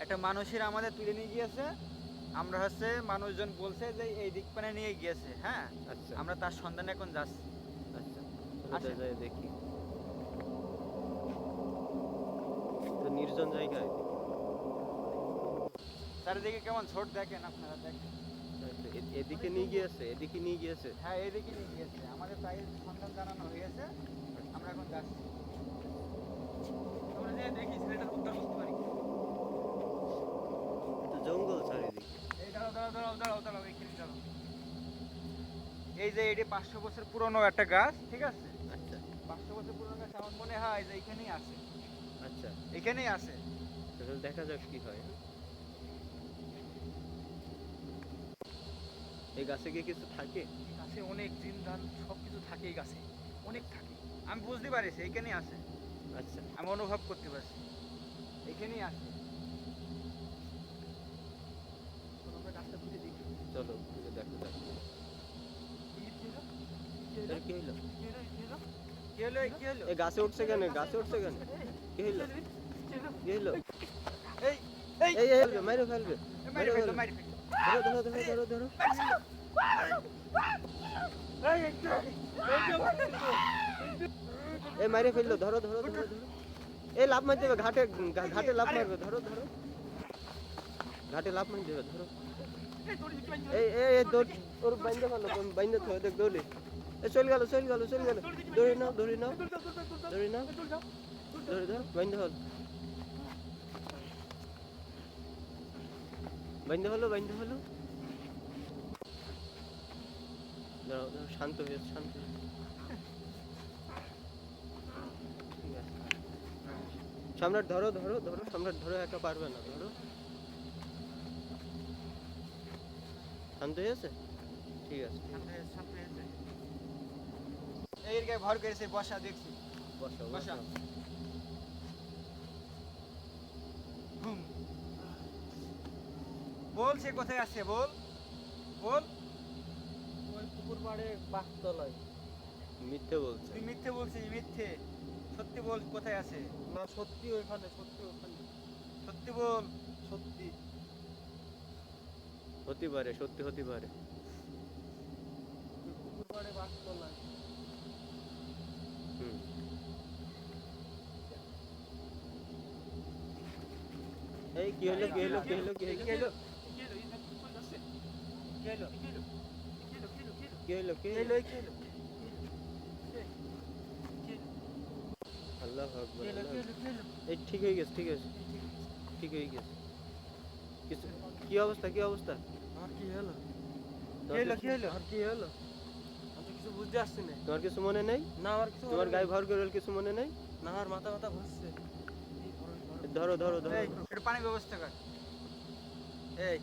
একটা মানুষের আমাদের তুলে নিয়ে গিয়েছে। আমরা হচ্ছে মানুষজন বলছে যে এই দিক পানে নিয়ে গিয়েছে। হ্যাঁ, আচ্ছা আমরা তার সন্ধানে এখন যাচ্ছি। আচ্ছা, চলো আসেন। যাই দেখি। তো নির্জন জায়গায় চারিদিকে কেমন ঝোট দেখেন, আপনারা দেখেন। এদিকে নিয়ে গিয়েছে, এদিকে নিয়ে গিয়েছে। হ্যাঁ, এইদিকে নিয়ে গিয়েছে। আমাদের তাই সন্ধান জানানো হয়ে গেছে। আমরা এখন যাচ্ছি। আমরা যে দেখি ছেলেটার উদ্ধার করতে পারি। তো জঙ্গল চারিদিকে। এই দাঁড়াও দাঁড়াও দাঁড়াও দাঁড়াও দাঁড়াও, এখানে দাঁড়াও। এই যে এটি 500 বছর পুরনো একটা গাছ, ঠিক আছে? আচ্ছা 500 বছর পুরনো গাছ, আমার মনে হয় যে এখানেই আছে। আচ্ছা, এখানেই আছে। তাহলে দেখা যাক কি হয়। এই গাছে কি কিছু থাকে? এই গাছে অনেক জিনদান সব কিছু থাকে, এই গাছে অনেক থাকে। আমি বুঝতে পারছি এখানেই আছে। আচ্ছা আমি অনুভব করতে পারছি এখানেই আছে। চলো আমরা গাছটা ঘুরে দেখি। চলো ঘুরে দেখো যাক। এর কি হইলো? কি হলো? কি হলো? এই গাছে উঠছে কেন? গাছে উঠছে কেন? কি হইলো? কি হইলো? এই এই এই এই মাইরে ফেলবে। মাইরে ফেললো, মাইরে ফেললো। ধরো ধরো ধরো ধরো ধরো। এই একটু এই মাইরে ফেললো, ধরো ধরো ধরো ধরো। এই লাফ মারতে হবে, ঘাটে ঘাটে লাফ মারবে, ধরো ধরো। ঘাটে লাফ মারতে হবে, ধরো। এই এই এই দৌড়, ওর বাইন্দা ভালো, বাইন্দা তো দেখ দৌড়ে। এই চল গেল চল গেল চল গেল। দৌড়ে নাও দৌড়ে নাও দৌড়ে নাও, দৌড়ে দাও, বাইন্দা হল, বাইন্দা হলো, বাইন্দা হলো। দাঁড়াও দাঁড়াও, শান্ত হয়ে শান্ত হয়ে। ঠিক আছে, সম্রাট ধরো ধরো ধরো, সম্রাট ধরো, একা পারবে না, ধরো। শান্ত হয়ে আছে, ঠিক আছে। এর গায়ে ভর করেছে, বসা দেখছি। বসো বসা। বসো। হুম। বল সে কোথায় আছে, বল বল। ওই পুকুর পাড়ে বাসতলায়। মিথ্যে বলছে। তুই মিথ্যে বলছিস, মিথ্যে। সত্যি বল কোথায় আছে। না সত্যি ওইখানে, সত্যি ওখানে, সত্যি বল। সত্যি হতে পারে, সত্যি হতে পারে। ওই পুকুর পাড়ে বাসতলায়। হুম। এই কি হলো কি হলো কি হলো কি হলো কি হলো? কি হলো কি হলো? কি হলো? কি হলো? কি হলো? আল্লাহু আকবার। কি হলো? কি হলো? কি হলো? এই ঠিক হয়ে গেছে, ঠিক আছে, ঠিক হয়ে গেছে। কিছু কি অবস্থা, কি অবস্থা? আর কি হলো? কি হলো? কি হলো? আর কি হলো? আমি তো কিছু বুঝতে আসছি না। তোমার কিছু মনে নেই? না আমার কিছু তোমার গায়ে ভর করে কিছু মনে নেই? না, আমার মাথা মাথা ঘুরছে। ধরো ধরো ধরো। এই একটু পানির ব্যবস্থা কর। এই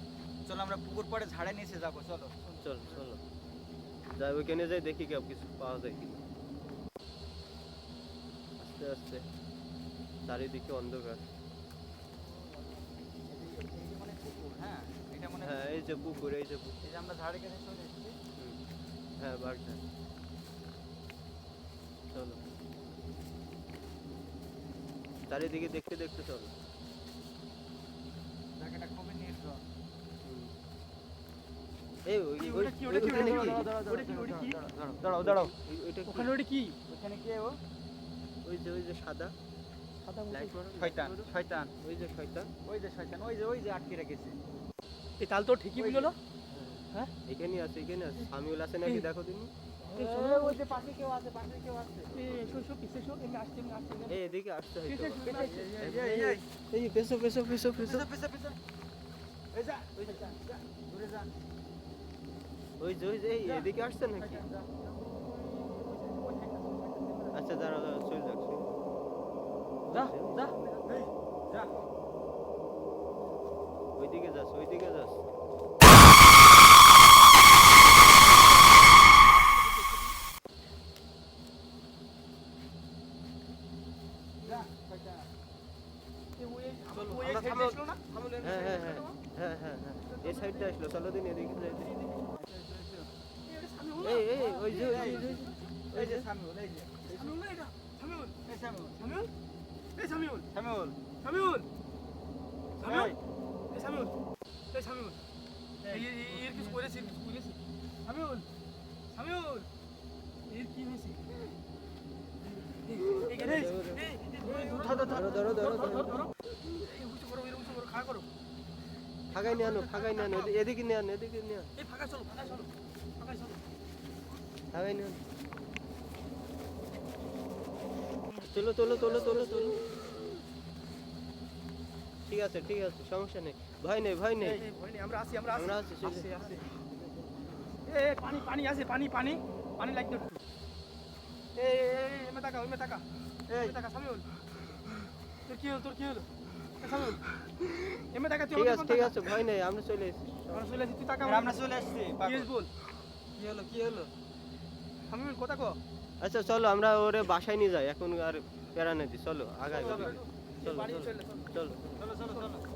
চল আমরা পুকুর পাড়ে ঝাড়ে নিচে যাবো, চলো। চল চলো যাই, ওইখানে যাই দেখি কেউ কিছু পাওয়া যায় কিনা। আস্তে আস্তে, চারিদিকে অন্ধকার। এই যে মানে পুকুর, হ্যাঁ এটা মনে হ্যাঁ এই যে পুকুর, এই যে পুকুর। এই যে আমরা ঝাড়ে কাছে চলে এসেছি। হুম, হ্যাঁ বাঘটা। চলো চারিদিকে দেখতে দেখতে চলো। জায়গাটা খুবই নির্জন। হুম। এই ওটা কি? ওটা কি? ওইখানে কি? দাঁড়াও দাঁড়াও। ওইটা কি? ওখানে ওটা কি? ওখানে কে ও? ওই যে সাদা সাদা লাইট মারো, শয়তান, শয়তান। ওই যে শয়তান। ওই যে শয়তান, ওই যে আটকে রেখেছে। এই তাল তো ঠিকই বুঝলো না। হ্যাঁ? এখানে আছে, এখানে আছে। সামিউল আছে নাকি দেখো তুমি। এই শোনো, ওই যে পাশে কেউ আছে, পাশে কেউ আছে। এসো এসো পিছে এসো, এমনি আসছে এমনি আসছে। এই এদিকে আসতে হইতো। এই এই পেছো পেছো পেছো পেছো। পিছে পিছে পিছে। এই যা, ওই যা, যা, দূরে যা। ওই যে এই এদিকে আসছে নাকি? আচ্ছা দাঁড়াও দাঁড়াও, চল যাক চল। যা যা। এই যা। ওইদিকে যাস, ওইদিকে যাস। যা, শয়তান। চলো ওই আমরা সাইডে আসলো না? হ্যাঁ হ্যাঁ হ্যাঁ হ্যাঁ হ্যাঁ হ্যাঁ, এই সাইডটা আসলো, চলো দিন এদিকে যাই। এই এই ওই যে ওই যে এই যে সামিউল, এই যে। সামিউল না এটা? সামিউল, এই সামিউল। সামিউল, এই সামিউল, সামিউল। সামিউল, সামিউল। এই, এর কিছু করেছে সামিউল সামিউল এর কি হয়েছে এখানে ধরো ধরো ধরো ধরো এই উঁচু করো এর উঁচু করো খা করো ফাগাই নিয়ে আনো এদিকে নিয়ে আনো এদিকে নিয়ে আনো এই ফাঁকা চলো ফাঁকা চলো ফাগাই নিয়ে আনো চলো চলো চলো চলো চলো ঠিক আছে সমস্যা নেই ভয় নেই ভয় নেই আমরা আসি আমরা আছি চলে এ পানি পানি আছে পানি পানি পানি লাগবে একটু এমে তাকা সামিউল তোর কি হলো সামিউল এমে তাকা তুই ঠিক আছে ভয় নেই আমরা চলে এসেছি আমরা চলে আসি তুই তাকা আমরা চলে আসছি কি বল কি হলো সামিউল কথা কো আচ্ছা চলো আমরা ওরে বাসায় নিয়ে যাই এখন আর প্যারা নেই চলো আগাই চলো বাড়ি চলে চলো চলো চলো চলো